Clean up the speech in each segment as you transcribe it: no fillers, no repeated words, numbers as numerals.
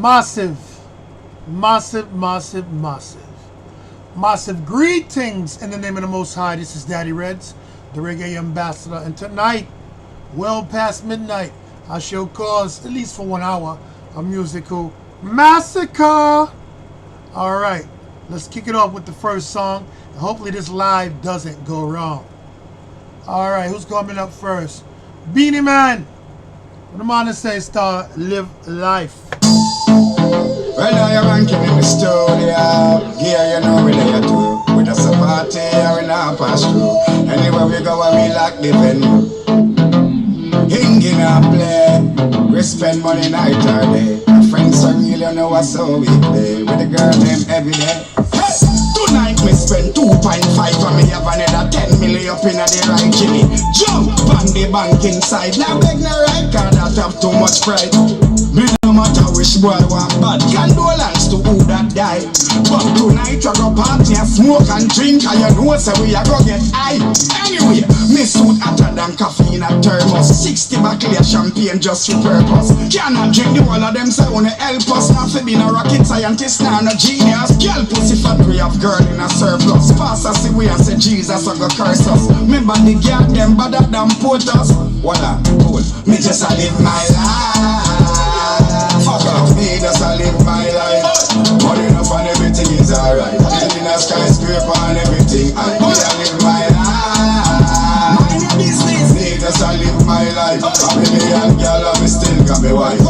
Massive, massive, massive, massive, massive greetings in the name of the Most High. This is Daddy Reddss, the reggae ambassador, and tonight, well past midnight, I shall cause, at least for 1 hour, a musical massacre. Alright, let's kick it off with the first song, and hopefully this live doesn't go wrong. Alright, who's coming up first? Beanie Man. What am I gonna say, star? Live life. Well, now you're ranking in the studio. Yeah, you know we there too. With us a party, or we not pass through. Anywhere we go, we lock the venue. Hinging and play. We spend money night or day. My friends are real, you know what's so we play. With the girl them every day. Hey! Tonight me spend 2.5 and me have another 10 million up in the right Jimmy. Jump on the bank inside. Now beg no right, cause that have too much pride. Me no matter which boy want bad condolence to who that die. But tonight you go party and smoke and drink, and you know so we a go get high. Anyway, me suit hotter than coffee in a thermos. 60 bottle of champagne just for purpose. Cannot drink the whole of them, so wanna help us. Not to be no rocket scientist, now no genius. Girl pussy fat, we have girl in a surplus. Pass us the way and say Jesus a go curse us. Remember the girl them better than put us. Voila, cool. Me just a live my life. Fuck off, me just a live my life. Money enough and everything is alright. Building a skyscraper and everything. I live my life. Mind your business. Me just a live my life. A million girl and me still got me wife.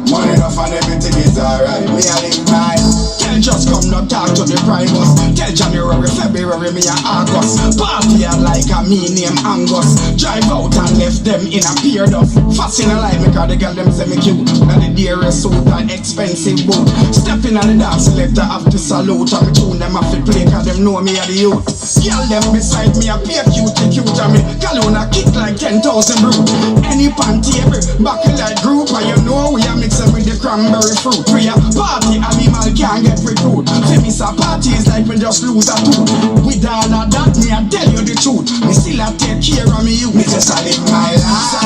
Money enough and everything is alright. Me a live my life. Just come not talk to the primus. Tell January, February, me a August. Party like a me name Angus. Drive out and left them in a beard of. Fast in a line because the girl them say me cute. And the dearest suit and expensive boot. Step in on the dance selector have to salute. And me tune them off the play cause them know me a the youth. Girl them beside me a pay cute and me gallon a kick like 10,000 brute. Any panty every back like group. And you know we a mix them with the cranberry fruit. We a party animal can't get recruit. Famous a party is like we just lose a tooth. With all of that, me I tell you the truth. Me still a take care of me youth. Me just a live my life.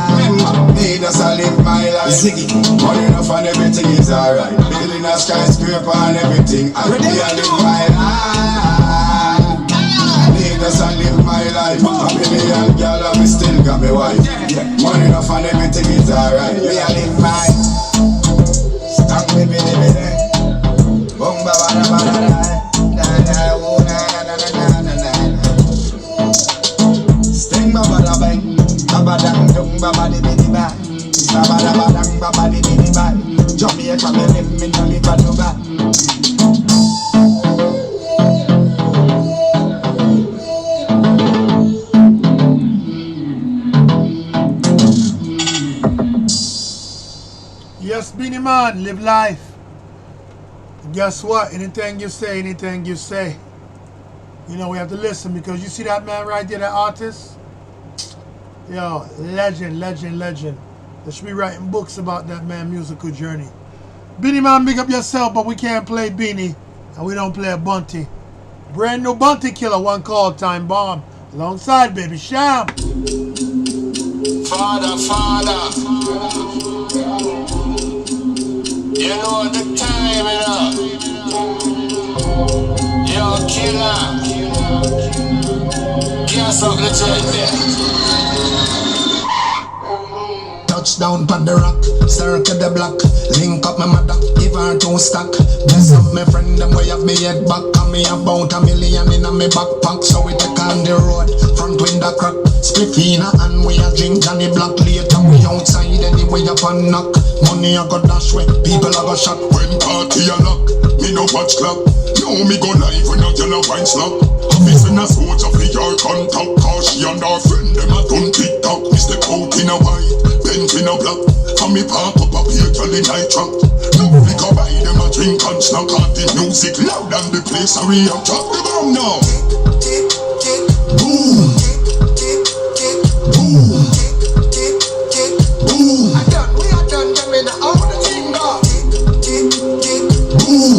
Remember, me just a live my life. Ziggy, money enough and everything is alright. Building a skyscraper and everything. I me a live my life. Me just a live my life. A million girl and me still got me wife. Money enough and everything is alright. Me a live my life. Stop me, baby. Boom, ba ba da ba da da, oh na na na na na na. Sting ba ba da bang, ba ba dang dong ba ba di di di ba, ba ba da ba dang ba ba di di di ba. Jamaica me live me no live a Dubai. Yes, Beanie Man, live life. Guess what? Anything you say, you know we have to listen, because you see that man right there, that artist? Yo, legend. They should be writing books about that man musical journey. Beanie Man, big up yourself, but we can't play Beanie, and we don't play a bunty. Brand new bunty killer, one call time bomb. Alongside Baby Sham. Father. You know the time, you know. Yo, killer. Can't stop the check there. Touchdown on the rock, circle the block. Link up my mother, give her 2 stack. Bless up my friend, them way have me head back. And me about $1 million in a me backpack. So we take on the road, front window crack. Split fina and we a drink Johnny Black. Later we outside anyway up and knock. Money I go dash way, people I go shot. When party a lock, me no watch clock. Now me go live when a girl a wine slap. Office in a soldier for your contact. Cause she and her friend them a done TikTok. Me step out in a white, Benz in a black. And me park up a here till the night track. Now we go buy them a drink and snack. And the music loud and the place a real drop the bomb now. Boom. Boom. Boom. We are done them in the outer finger. Boom.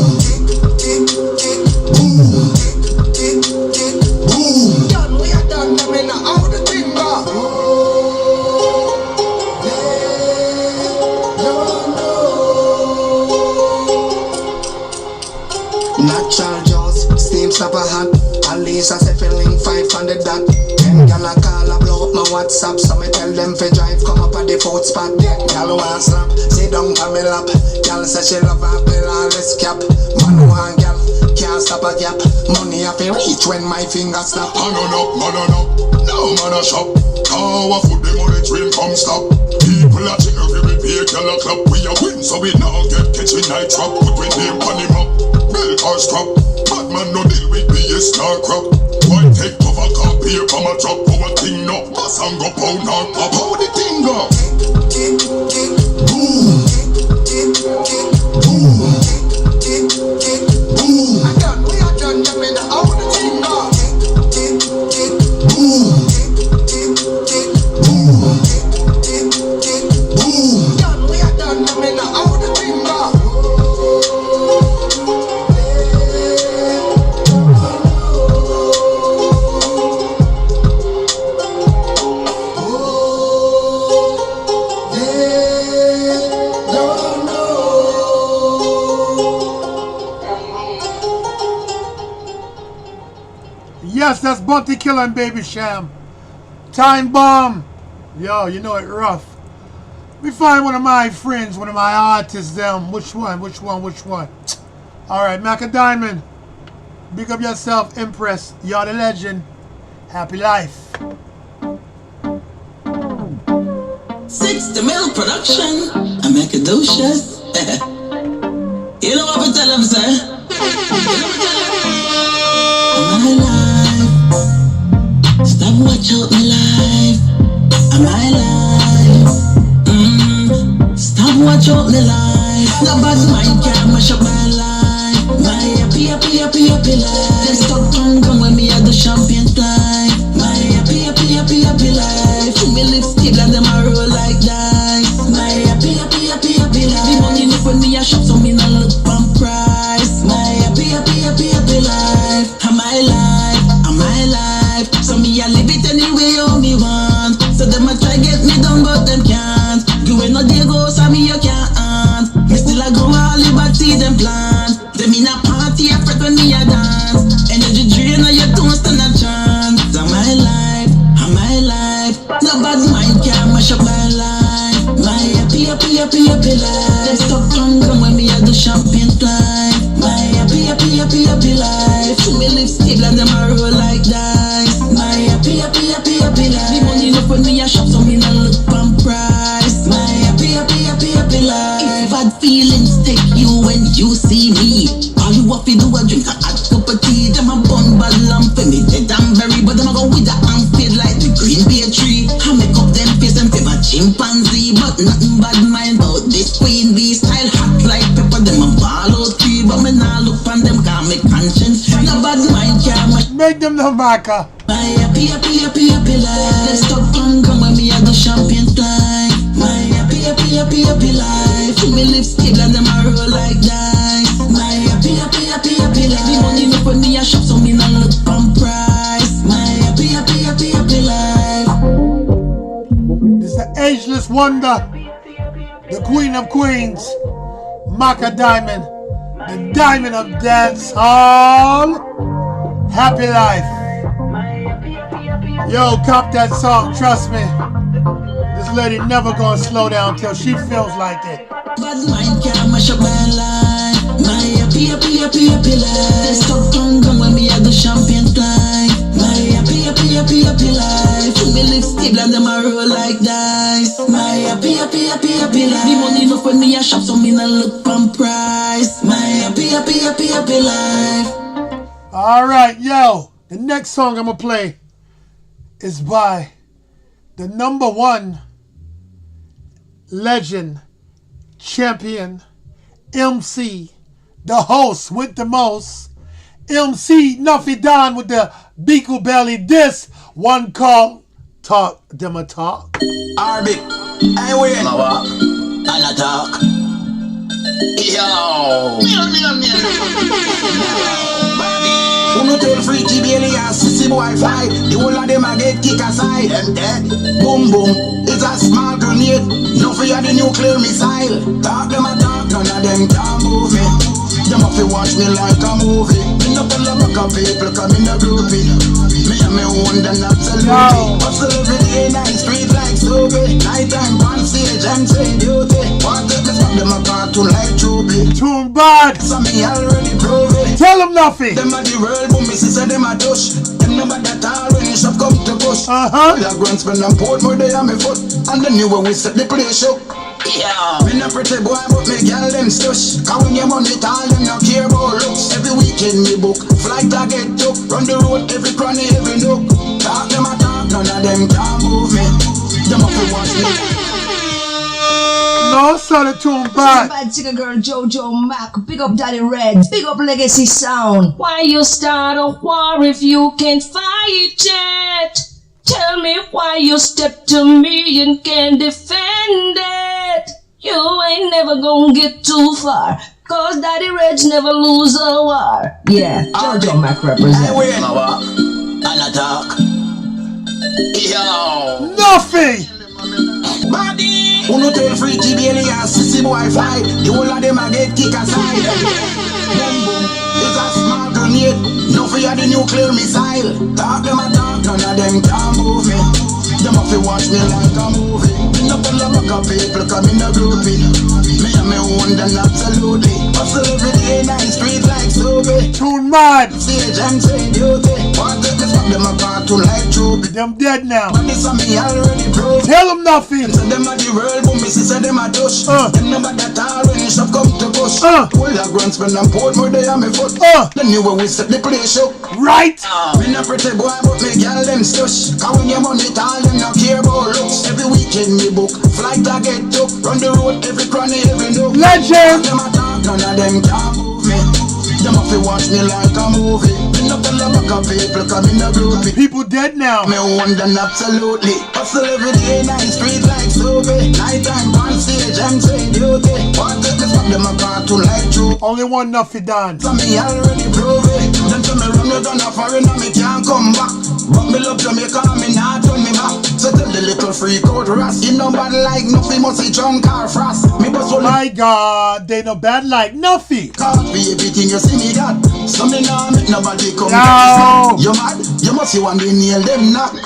Boom. Done, we are done them in the outer finger. chop a hat. At least I say feeling 500 that. Then gal a call a blow up my WhatsApp. So me tell them fi drive come up at the fourth spot. Gal want slap, sit down on me lap. Gal say she love a pill and let's cap. Man want gal, can't stop a gap. Money have to reach when my fingers snap. Man on up, no man a shop. Car food them on the train come stop. People a check every pay, gal a clap. We a win so we now get catching night trap. Put we name on him up, belt or strap. Bad man no deal with BS star crop. Why take cover car pay from a drop. Our thing no, pass and go pound or pop. How the thing go? Boom, boom, boom. We are done, them in the old thing go. Boom, boom, boom. Done, we are done, them in the old thing go. Yes, that's Bunty Killer and Baby Sham. Time Bomb. Yo, you know it rough. We find one of my friends, one of my artists, them. Which one? Alright, Maca Diamond. Big up yourself, Empress. You're the legend. Happy life. 60 mil production. I make a do shit. You know what I tell them, sir? I'm alive. Stop watch out my life. I'm alive. Stop watch out my life. No bad mind can't mash up my life. My happy life. Let's stop come when me at the champion life. My happy life. Me live still and them a roll like dice. My happy life. The money look when me a shop so me no look from price. My happy life. I'm my life. So me a live it anyway how me want. So them a try get me down but them can't. You ain't no day go so me you can't. Me still a go all liberty them plant. Them in a party a fret when me a dance. Energy drain on your don't stand a chance. I'm my life. No bad mind can't mash up my life. My happy life. Them stop come when me a do champion life. My happy life. Me live stable and them a roll like dice. My happy life. The money look when me a shop so me no look from price. My happy life. If bad feelings take you when you see me, all you have to do a drink a hot cup of tea. Them a bun bad lamp for me dead and berry, but them a go with a hand fade like the green bay tree. I make up them face them favor chimpanzee, but nothing bad mind about this queen bee style hot like pepper. Them a ball out tree, but me nah look on them 'cause me conscience. No bad mind can't mash. Make them the Maca. My happy life. Let's stop come when me a do champion life. My happy life. Me live still and them a roll like dice. My happy life. The money look when me a shop so me no look from price. My happy life. This is the ageless wonder. The queen of queens. Maca Diamond. The diamond of dance hall. Happy life. Yo, cop that song, trust me. This lady never gonna slow down till she feels like it. Bad mind can't mash up my life. My happy life. Let's stop come when me a do champion life. My happy life. Me live stable and them a roll like dice. My happy life. The money look when me a shop so me no look from price. My happy life. Alright, yo. The next song I'm gonna play is by the #1 legend, champion, MC, the host with the most, MC Nuffy Don with the Beagle Belly. This one called Talk Them a Talk. Arbic, I win. Walk and a talk. Yo. Who no tell freaky Bailey and sissy boy fly? The whole of them a get kick aside. Them dead. Boom boom. It's a small grenade. No fear the nuclear missile. Talk them a talk, none of them can move me. Them have to watch me like a movie. Me no tell a back of people come in a groupie. Me and me own them absolutely. Hustle every day, night street like Sobe. Nighttime on stage, I'm saying duty. Want to me spot them a cartoon like Chubby. Tune bad. So me already prove it. Tell them nothing. Them a the world, but me sister them a touch. Them number that all when you shop come to push. We a grand spend and port more day on me foot. And the new way we set the place up. Yeah. Me no pretty boy, but me girl them stush. Cause when you money tall, them no care about looks. Every weekend me book, flight I get took. Run the road, every cranny, every nook. Talk them a talk, none of them can move me. Them up to watch me. No, son, the tune bad. Bad singer girl Jojo Mac. Big up Daddy Reddss. Big up Legacy Sound. Why you start a war if you can't fight it? Tell me why you step to me and can't defend it. You ain't never gonna get too far, cause Daddy Reddss never lose a war. Yeah, Jojo Mac represent. Wait, and I talk. Yo. Nothing. Body. Who no tell freaky Bailey and sissy boy fly? The whole of them a get kick aside. Boom boom, it's a small grenade. No fear the nuclear missile. Talk them a talk, none of them can move me. Them have to watch me like a movie. Me no pull a back of people come in a groupie. Me and me own them absolutely. Hustle every day, night street like Sobe. Tune mad. Stage and say duty. Want to me spot them a cartoon like Chubby. Them dead now. But this a me already proved. Tell them nothing. So them a the world, but me sister them a touch. Them number that all when you shop come to push. Whole a grand spend and port more day on me foot. The new way we set the place up. Right. Me no pretty boy, but me girl them stush. Cause when you money tall, them no care about looks. Every weekend me book, flight I get took. Run the road, every cranny, every nook. Legend. Them a talk, none of them can move me. Them have to watch me like a movie. Me no tell a back of people come in a groupie. People dead now. Me own them absolutely. Hustle every day, night street like Sobe. Nighttime on stage, I'm saying duty. Want to me spot them a cartoon like Chubby. Only one nothing done. So me already prove it. Them tell me run you down a foreign and me can't come back. But me love Jamaica and me not turn me back. So tell the little freak out Ross. You know bad like nothing must be drunk or frost. Me bust only My God, they no bad like nothing. cause for everything you see me got. So me nah make nobody come No. You mad? You must see one day nail them knock.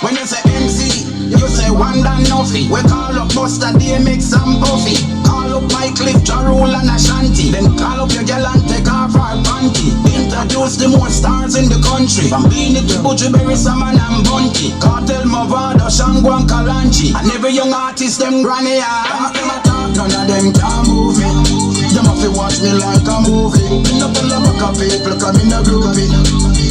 When you say MC, you say one than nothing. We call up Buster D, make some puffy. Call up my Cliff, Jarul and Ashanti. Then call up your girl and take off her panty. Introduce the more stars in the country. From Beanie to Butchie Berry, Salmon and Bunty. Cartel, Movado, Shango and Kalanchi. And every young artist, them granny talk them a talk, none of them can move me. Them have to watch me like a movie. Me no pull a back of people come in a groupie.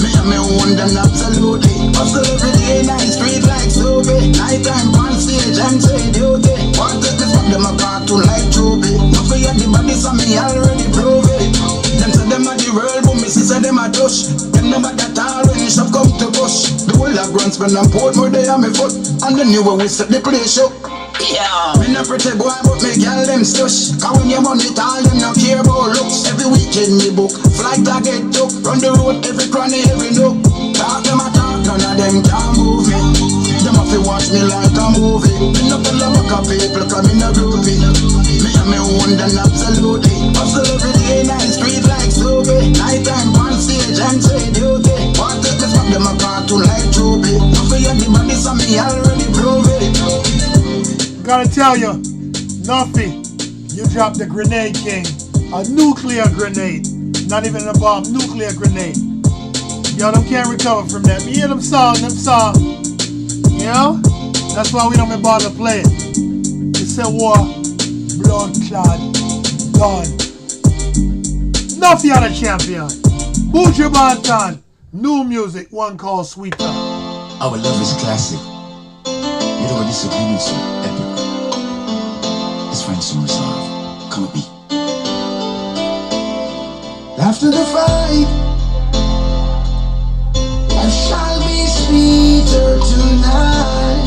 Me and me own them absolutely. Hustle every day, night street like Sobe. Nighttime on stage, I'm saying duty. Want to me spot them a cartoon like Chubby. No fear the body, so me already prove it. Them say them a the world, but me sister them a touch. Them number that all when you shop come to push. The whole of grand spend and port more day on me foot. And the new way we set the place up. Yeah. Me no pretty boy, but me girl them stush. Cause when you money tall, them no care about looks. Every weekend me book, flight I get took. Run the road, every cranny, every nook. Talk them a talk, none of them can move me. Them have to watch me like a movie. Me no pull a back of people come in a groupie. Me and me own them absolutely. Hustle every day, night street like Sobe. Nighttime on stage, I'm saying duty. Want to me spot them a cartoon like Chubby. No fear the body, so me already prove it. Gotta tell you, nothing. You dropped the grenade king. A nuclear grenade. Not even a bomb, nuclear grenade. Yo, them can't recover from that. Me hear them song. You know? That's why we don't even bother playing. It's a war, blood clad, done. Nothing on a champion. Buju Banton. New music, one called Sweeter. Our love is classic. You know what disagreements are epic. Let's find some resolve. Come with me. After the fight, life shall be sweeter tonight.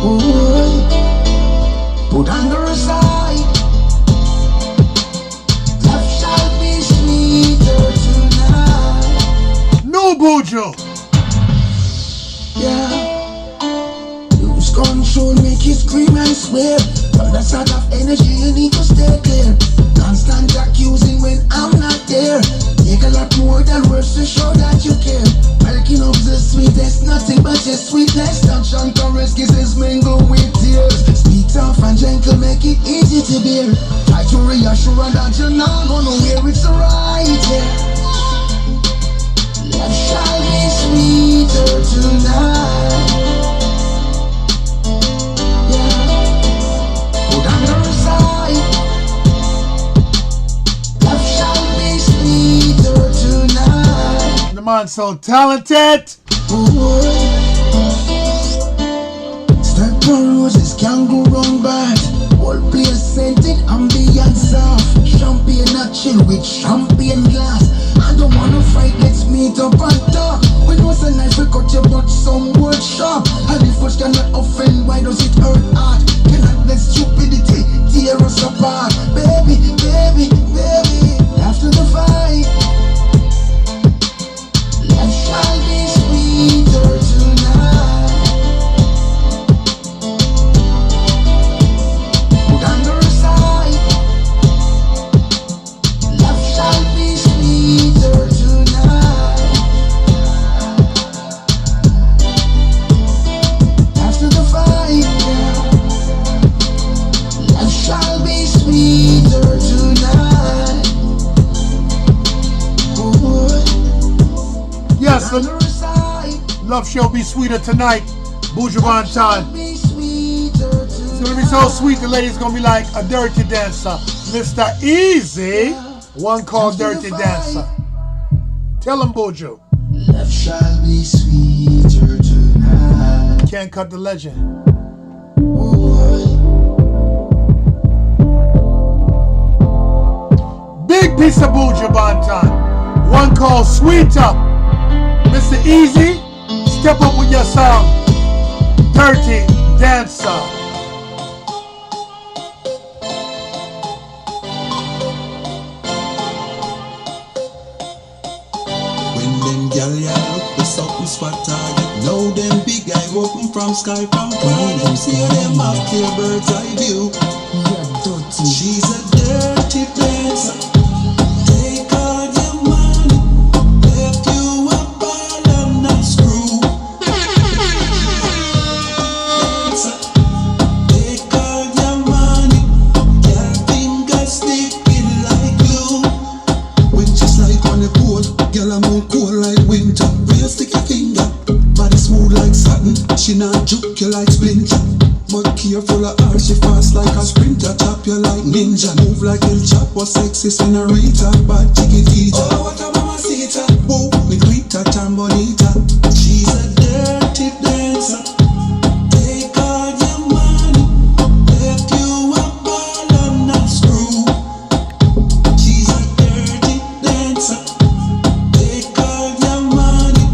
Ooh, put anger aside. Life shall be sweeter tonight. No Buju. Yeah. Lose control, make you scream and swear. But that sort of energy you need to stay clear. Constant accusing when I'm not there. Take a lot more than words to show that you care. Milking up the sweetest, nothing but your sweetness. Touch and caress, kisses mingle with tears. Speak tough and gentle, make it easy to bear. Try to reassure that you're not gonna wear it's right, yeah. Love shall be sweeter tonight. Yeah. Put on your side. Love shall be sweeter tonight. The man so talented. Ooh. Step on roses can't go wrong bad. Whole place scented, ambience soft. Champagne not chill with champagne glass. I don't wanna fight, let's meet up and talk. When was a knife we cut your butt some word sharp. And if words cannot offend, why does it hurt heart? Cannot let stupidity tear us apart. Baby, baby, baby, after the fight, life shall be sweeter tonight. Put on the side, love shall be sweeter tonight. After the fight, yeah, love shall be sweeter tonight. Ooh. Yes, On the side, love shall be sweeter tonight. Buju Banton. be sweeter It's gonna be so sweet, the lady's gonna be like a dirty dancer. Mr. Easy, one called Dirty Dancer. Tell him, Buju. love shall be sweeter tonight. Can't cut the legend. Big piece of Buju Banton. One called Sweeter. Mr. Easy, step up with your song. Dirty Dancer. When them gal ya look the something spot target. Now them big guy open from sky from far. Them see them have clear bird's eye view. You're dirty. She's a dirty dancer. Take all your money, left you a ball and a screw. Dancer. Take all your money, girl fingers sticking like glue. When she slide on the pole, girl I'm on cold like winter. Real stick your finger, body smooth like satin. She not juke you like splinter. But careful of her, she fast like a sprinter. Chop you like ninja, move like El Chapo. Sexy senorita, bad chiquitita. Oh, what a mamacita. Whoa, me grita tan bonita. She's a dirty dancer. Take all your money, left you a ball and a screw. She's a dirty dancer. Take all your money,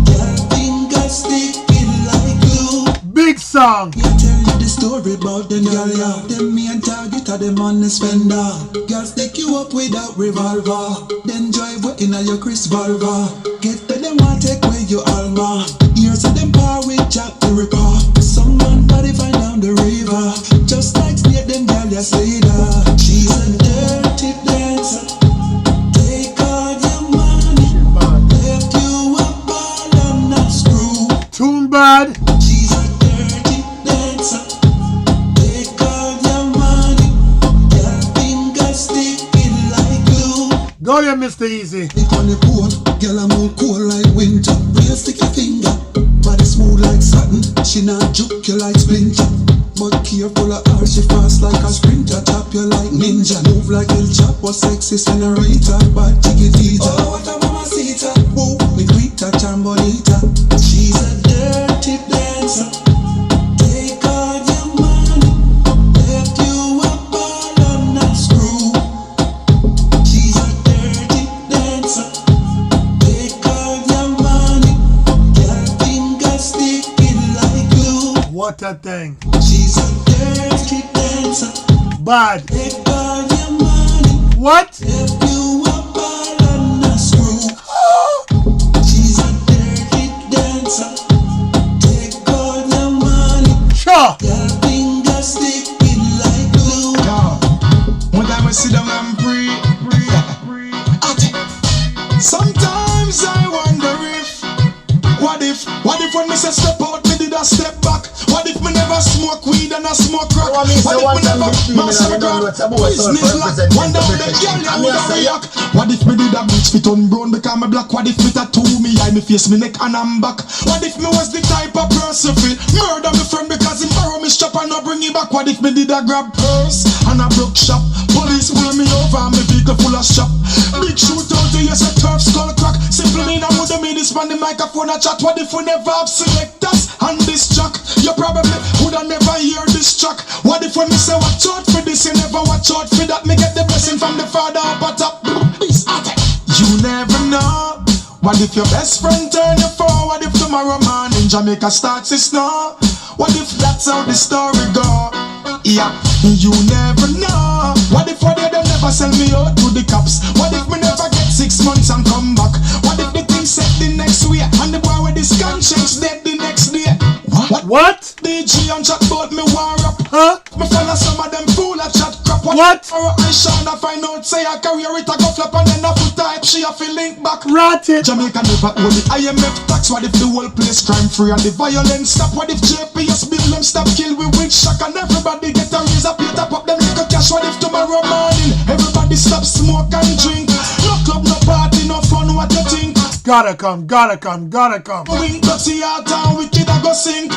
girl fingers sticking like glue. Big song. I tell you the story about them gal ya. Them main target are the money spender. Girls take you up without revolver. Then drive way in your Chris Volvo. Get to them want take away your Alma. Here's to them power with Jack the Ripper. Some man body find down the river. Just like snake them gal ya say that. She's a dirty dancer. Take all your money, left you a ball and a screw. Tune bad. She's a dirty dancer. Take all your money, girl fingers sticking like glue. Go there, Mr. Easy. Stick on the pole, girl I'm on cold like winter. Real stick your finger, body smooth like satin. She not juke you like splinter. But careful of her, she fast like a sprinter. Chop you like ninja, move like El Chapo. Sexy senorita, bad chiquitita. Oh, what a mamacita. Whoa, me grita tan bonita. She's a dirty dancer. Take all your money, left you a ball and a screw. She's a dirty dancer. Take all your money, girl fingers sticking like glue. What a thing. She's a dirty dancer. Bad. Take all your money, What? left you a ball and a screw. She's a dirty dancer. Take all your money, What if when me say step out, me did a step back? What if me never smoke weed and I smoke crack? What What if me never master grab? Business lock, one down the girl, you would have react. What if me did a bleach fit on brown because me black? What if me tattoo me eye, me face, me neck and I'm back? What if me was the type of person fit murder me friend because he borrow me strap and not bring it back? What if me did a grab purse and a broke shop? Police pull me over and me vehicle full of shop. Big shootout to yes a turf skull crack. Simple mean I woulda made this man the microphone a chat. What if we never have selectors on this track? You probably woulda never hear this track. What if when me say watch out for this, you never watch out for that? Me get the blessing from the Father up at top. You never know. What if your best friend turn you forward? If tomorrow morning Jamaica starts to snow? What if that's how the story go? Yeah, you never know. What if one day they never sell me out to the cops? What if me never get 6 months and come back? What if the thing set the next way and the boy with his conscience dead the next day? What? DJ and chat about me war up. Huh? Me follow some of them fool a chat crap. What? Or I shine I find out say I career it a go flop and then I put type she a feel link back. Rotted. Jamaica never own the IMF tax. What if the whole place crime free and the violence stop? What if JPS bill them stop kill we with shock and everybody get a raise up plate up them little cash? What if tomorrow morning everybody stop smoke and drink? No club, no party, no fun, what you think? Gotta come, gotta come, gotta come. Wink dirty out and wicked I go sink.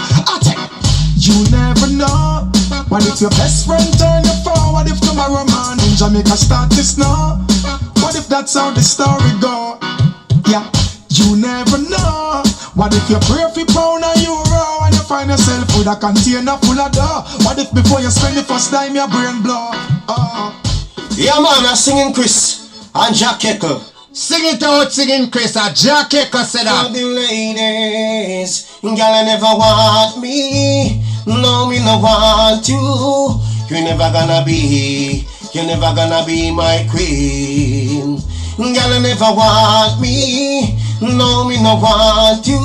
You never know. What if your best friend turn you forward? If tomorrow morning Jamaica start to snow? What if that's how the story go? Yeah, you never know. What if you pray for pound and euro and you find yourself with a container full of dough? What if before you spend the first dime your brain blow? Yeah, man, I'm singing Chris and Jack Echo. Sing it out, singing Chris. A Jack Echo said For that. the ladies, girl, never want me. No, me no want you. You never gonna be my queen. Girl, never want me. No, me no want you.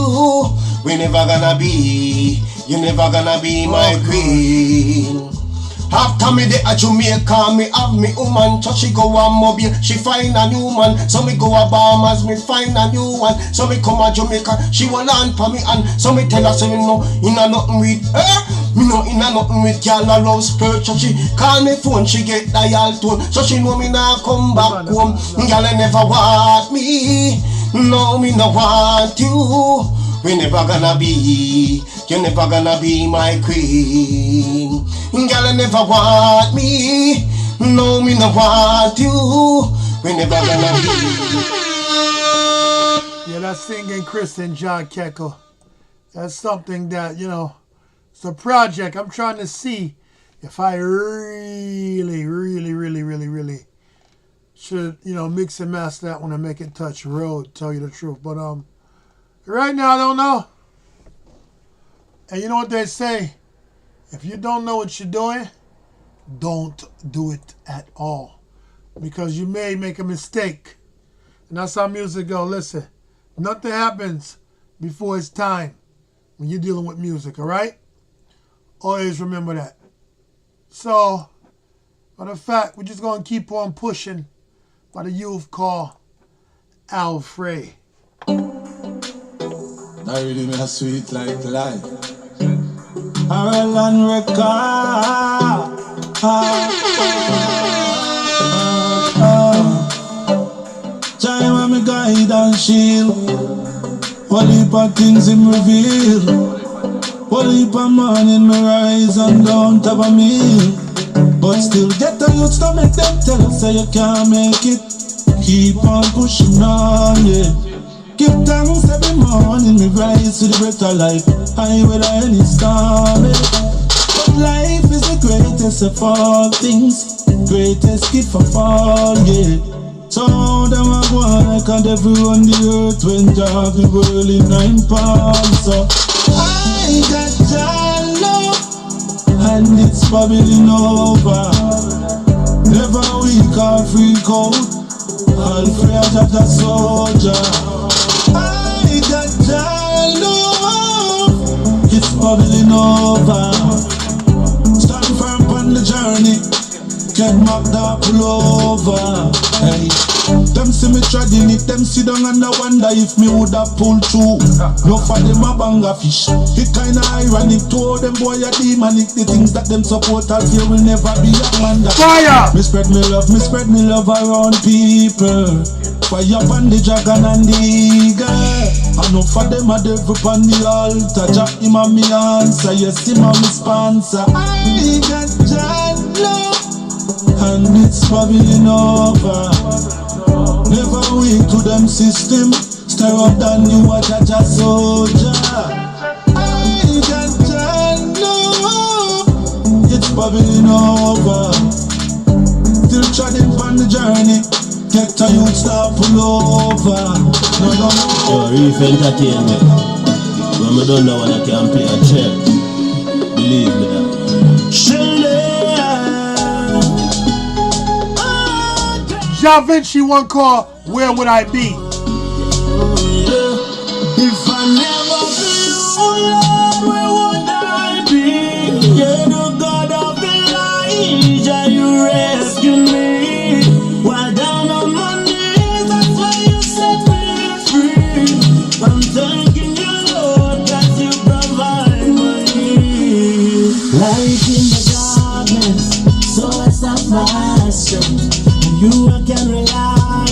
We never gonna be. You never gonna be my queen. After me the a Jamaica, me have me woman. So she go a mobile, she find a new man. So me go a Bahamas, me find a new one. So me come a Jamaica, she will land for me and so me tell her say me no inna nothing with her. Me no inna nothing with girl a love spurt. So she call me phone, she get dial tone. So she know me nah come back home. Girl never want me, no me no want you. We never gonna be, you're never gonna be my queen. Girl, never want me, no me no want you. We never gonna be. Yeah, that's singing Chris and John Keckel. That's something that, you know, it's a project. I'm trying to see if I really should, you know, mix and master that one and make it touch road, tell you the truth. But right now I don't know. And you know what they say? If you don't know what you're doing, don't do it at all. Because you may make a mistake. And that's how music go. Listen, nothing happens before it's time when you're dealing with music, all right? Always remember that. So, matter of fact, we're just going to keep on pushing by the youth called Alfred. That really me a sweet like life. Ireland record. Time when me guide and shield. All heap of things him reveal. All heap of morning me rise and don't have a meal. But still get the youths to make them tell us say you can't make it. Keep on pushing on, yeah. Give thanks every morning, me rise to the breath of life. I whether any storm, but life is the greatest of all things, greatest gift of all, yeah. So them a go on like a devil on the earth when Jah the world in 9 palms. So I got Jah love, and it's bubbling over. Never weak or freak out, all fear of the soldier. I got Jah love, it's bubbling over. Stand firm on the journey, get mocked up, pull over. Hey, Them see me treading it, them sit down and I wonder if me woulda pulled through. No for them a bang a fish. It kinda ironic to all them boy a demonic. The things that them support out here will never be a man that Fire! me spread me love around people. Fire upon the dragon and the eagle. I know for them a devil upon the altar. Jack him a me answer, yes him a me sponsor. I got John love, and it's bubbling over. Never weak to them system. Stir up than you a Jaja soldier. I got John love, it's bubbling over. Still treading on the journey. Get to you start pull over. No. Yo, Reef Entertainment. When we don't know when I can play a check. Believe me that. Ja Vinci one call, Where Would I Be? If I never feel, Lord, where would I be? You're the God of Elijah, you rescue me. While down on my knees, that's why you set me free. I'm thanking you, Lord, that you provide my needs. Light in the darkness, so it's not my strength. You I can rely,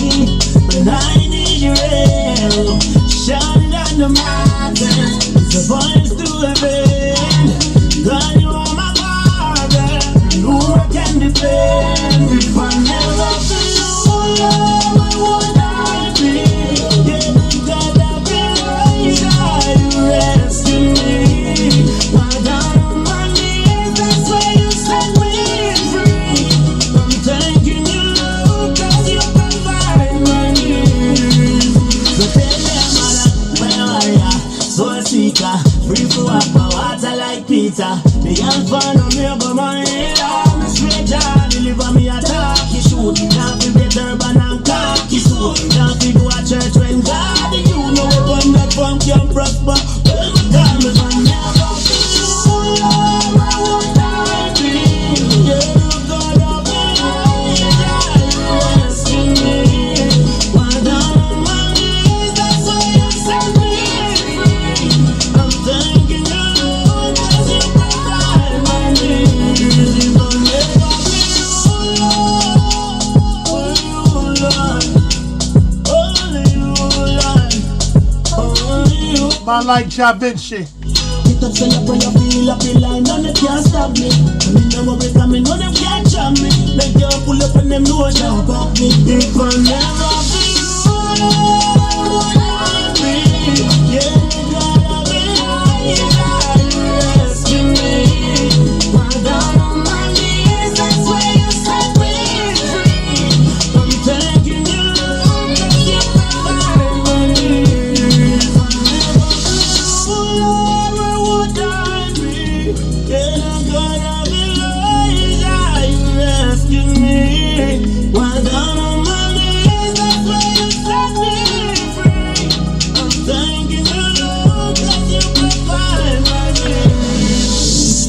but I need your help. Shining on the mountain, it's a voice to heaven. God, you are my Father, who I can defend. If I never feel, Lord, where would I be? Yeah, the God of Elijah, you rescue me. While down on my knees, that's where you set me free. I'm thanking you. Free for walk my water like Peter. The alpha and omega my healer. Me straight jaw, deliver me a talkie shoot. Can't be better than and cocky suit. Can't be go a church when God you know when that funk can prosper. Well, we call me from never feel. Where would I be? You're the God of Elijah, you rescue me. While down on my knees, that's why you set me free. I'm thanking you, Lord, 'cause you provide my needs. If I never feel, Lord, only you, Lord, only you, Lord, only you. Man like Ja Vinci. Get up, celebrate, you feel up in line, none of them can stop me. I mean, them will be coming, none of them can jam me. Make you pull up and them know jump up me. If I never feel, Lord, I be, yeah, God of Elijah, you rescue me. While down on my knees, that's where you set me free. I'm thanking you, Lord, 'cause you provide my needs. If I never feel, Lord, where would I be? Yeah, the God of Elijah, you rescue me. While down on my knees, that's where you set me free. I'm thanking you, Lord, 'cause you provide my needs.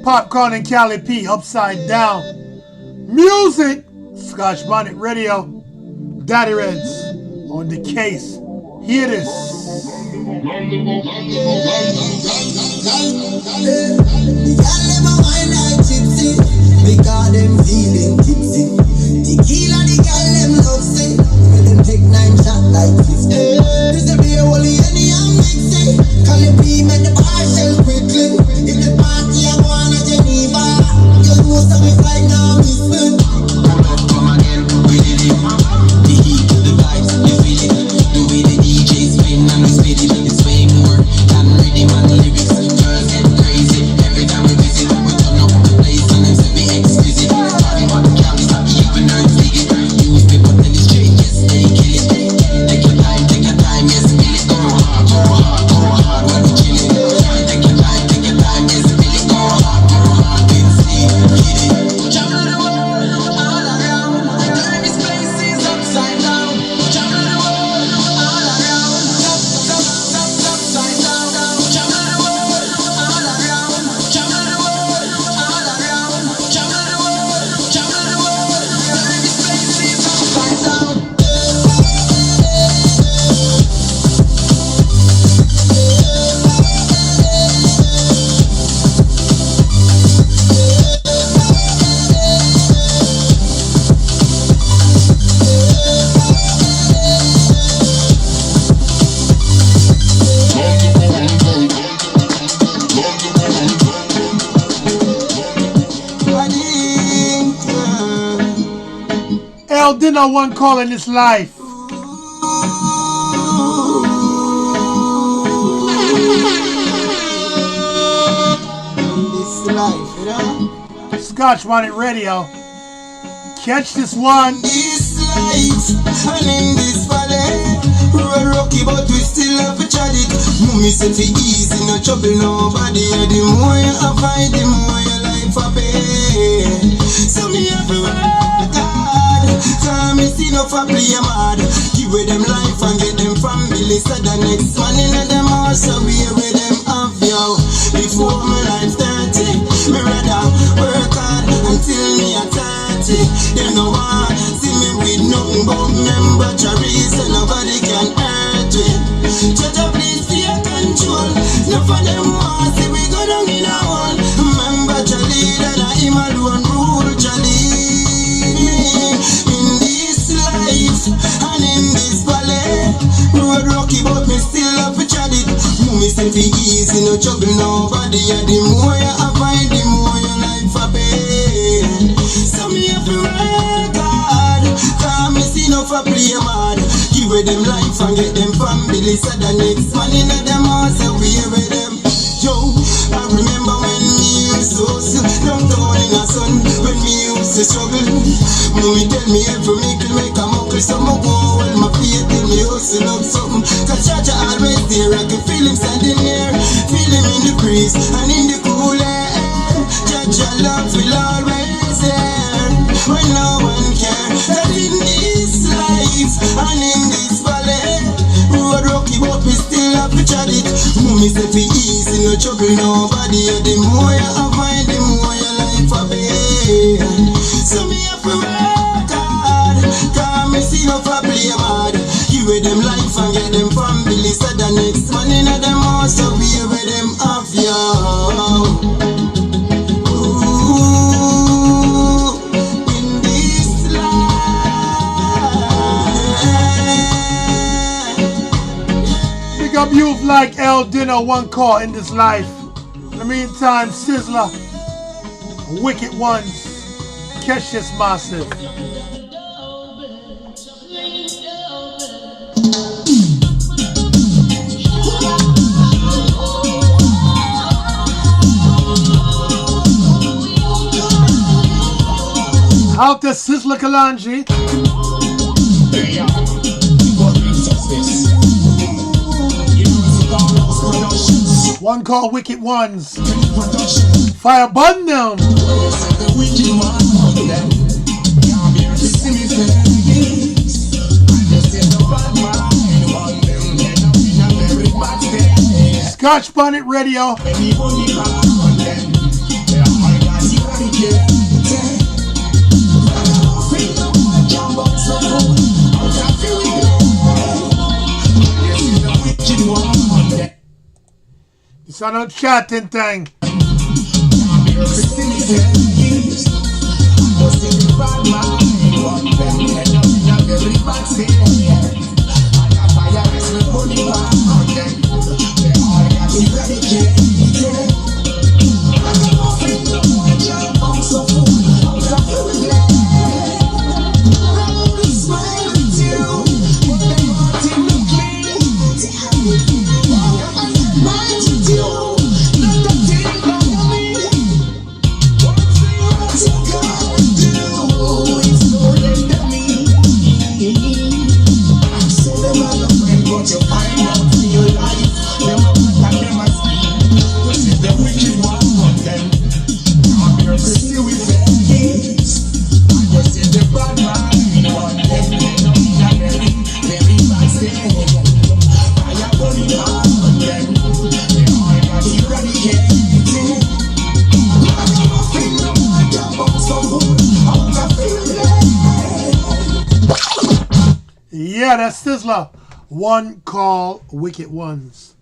Popcorn and Cali P, Upside Down. Music, Scotch Bonnet Radio. Daddy Reddss on the case. Hear this. Because them feeling tipsy. Tequila, the girl them love say. When them take 9 shots like 50. This a beer only any and mix it. Call the P, make the bar sell quickly. If the party I go on a Geneva, you know some me fly now miss it. Come again, we did it. The heat to the vibes, you feel it. The way the DJ spin and we spit it. It's way more than rhythm and lyrics. Girls get crazy every time we visit. We turn up the place and them say we exquisite. Party hot, can't be stopped, even nerds dig it. Use paper, then it's straight. El Dino, one call in this life. This life, you know. Scotch Bonnet Radio. Catch this one. This life, and in this valley, road rocky, but we still have to tread it. Mummy said fi easy, no trouble nobody. The more you avoid, the more your life a pay. So me have to work hard. Time me see no for play mad. Give with them life and get them family. So the next one in them also be with them have yo. Before my life 30, me rather work hard until me a 30. Them no want see me with nothing but member cherries, and nobody can hurt it. Judge please fear control. None of them want see we go down in a hole. Member Charlie and him alone rule Charlie. In this life and in this valley, road rocky but me still have to tread it. Mummy say fi easy, no trouble nobody. And the more you avoid, the more your life a pay. So me have to work hard. Cause me see no for play mad. Give with them life and get them family. So the next one in them house we with them. Yo, I remember when me used to hustle downtown in a sun. When me used to struggle, mommy tell me every make a muckle. So I go hold my feet till me hustle up something. Cause Chacha always there, I can feel him standing here. Feel him in the breeze and in the cool air. Chacha love will always there when no one cares. That in this life and in this valley, road rocky but we still have to tread it. Mummy say fi easy, no trouble nobody. The more you avoid, the more your life a pay. So me have to work hard. Cause me see no for play mad. Give with them life and get them family. So the next man in them house so we with them have you. Up youth like El Dino, one call in this life. In the meantime, Sizzler, Wicked Ones, catch this massive. Out to Sizzler Kalanji. One called Wicked Ones. Fire burn them. Scotch Bonnet Radio. It's on a chatting thing. Yeah, that's Sizzler. One call Wicked Ones.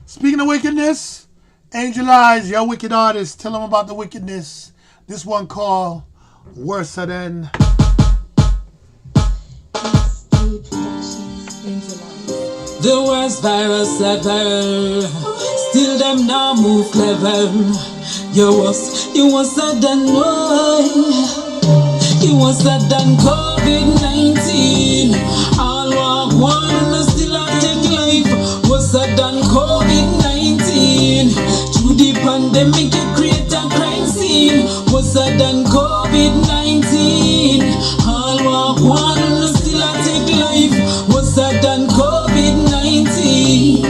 Speaking of wickedness, Angel Eyes, your wicked artist, tell them about the wickedness. This one called Worse Than. The worst virus ever. Still them now move clever. You was than why. You was than COVID-19. COVID-19. All walk one and still a take life. Was that than COVID-19? Through the pandemic, you create a crime scene. Was that than COVID-19? All walk one and still a take life. Was that than COVID-19?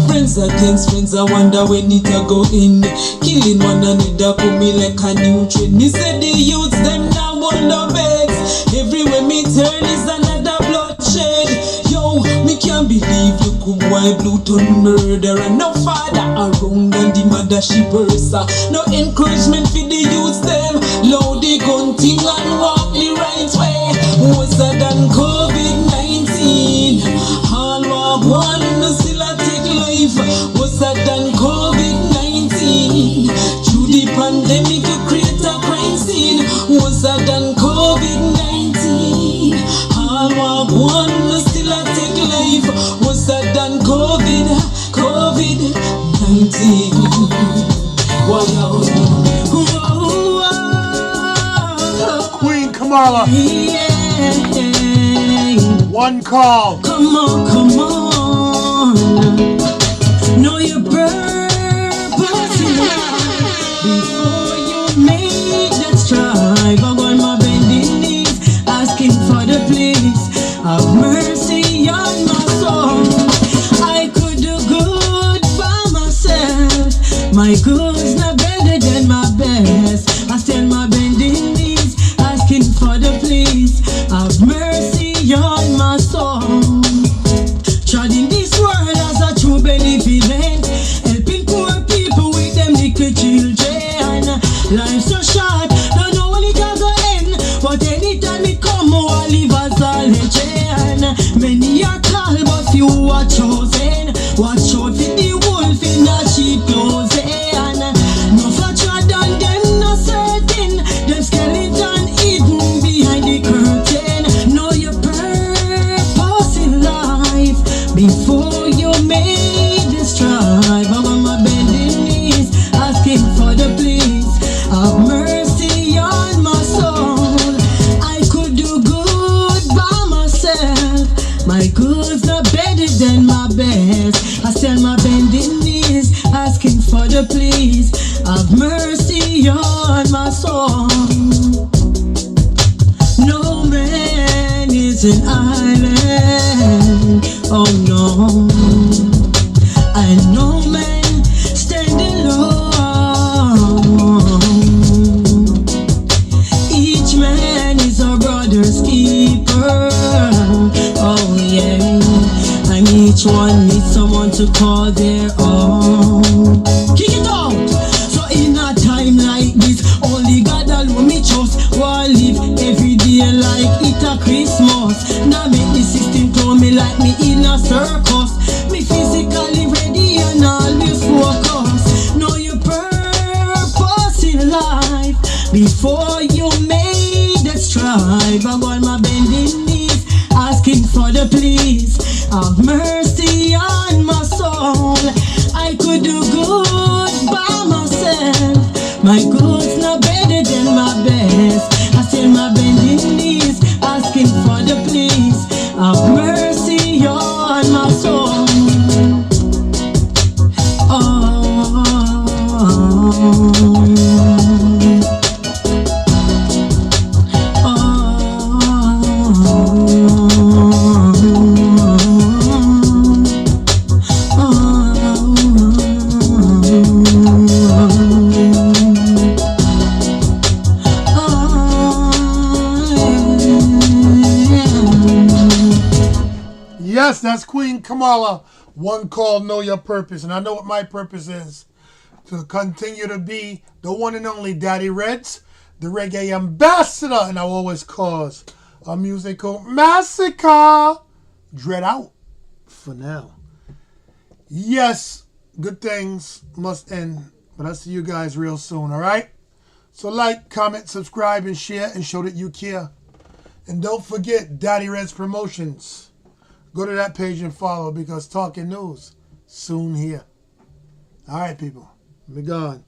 Friends against friends, I wonder when it a go in. Killing one another put me like a new trend. Me say the youths them now wonder beds. Everywhere me turn is another bloodshed. Yo, me can't believe you could boy blue to murder and no father around and the mother she burst. No encouragement for the youths them. Load the gun thing and walk the right way. What's that than COVID-19? All walk one and still a take life. What's that than COVID-19? Through the pandemic you create a crime scene. What's that than COVID-19? All walk one and still a take life. What's that than COVID-19? Wow. Queen Kamala. One call. Come on, come on. Know your purpose in life before you make that strive. I'm on my bending knees, asking for the please. Have mercy on my soul. I could do good by myself. My good's not better than my best. I stand my bending knees, asking for the please. Have mercy on my soul. Treading this world as a true benevolent, helping poor people with them little children. Life's so short, don't know when it has to end, but anytime it come, I live as a legend. Many are called, but few are chosen. Watch out for the wolf in the sheep clothing. No flattered than them, no certain. Them skeleton hidden behind the curtain. Know your purpose in life before you made the strive. I'm on my bending knees, asking for the please. Have mercy on my soul. I could do good by myself. My good's not better than my best. I stand my bending knees, asking for the please. Have mercy on my soul. No man is an island. Oh no. And no man stand alone. Each man is our brother's keeper. Oh yeah. And each one needs someone to call their own. Kick it out! So in a time like this, only God alone me trust. While live every day like it a Christmas. Now make the system clone me like me in a circus. Me physically ready and always focus. Know your purpose in life before you made the strive. I'm on my bending knees, asking for the please. Have mercy on my soul. I could do good by myself. My good's not better than my best. I stand my bending knees, asking for the please. Have mercy on my soul. Yes, that's Queen Kamala. One call, know your purpose. And I know what my purpose is. To continue to be the one and only Daddy Reddss, the reggae ambassador. And I will always cause a musical massacre. Dread out for now. Yes, good things must end. But I'll see you guys real soon, all right? So like, comment, subscribe, and share, and show that you care. And don't forget Daddy Reddss Promotions. Go to that page and follow because talking news soon here. All right, people. Be gone.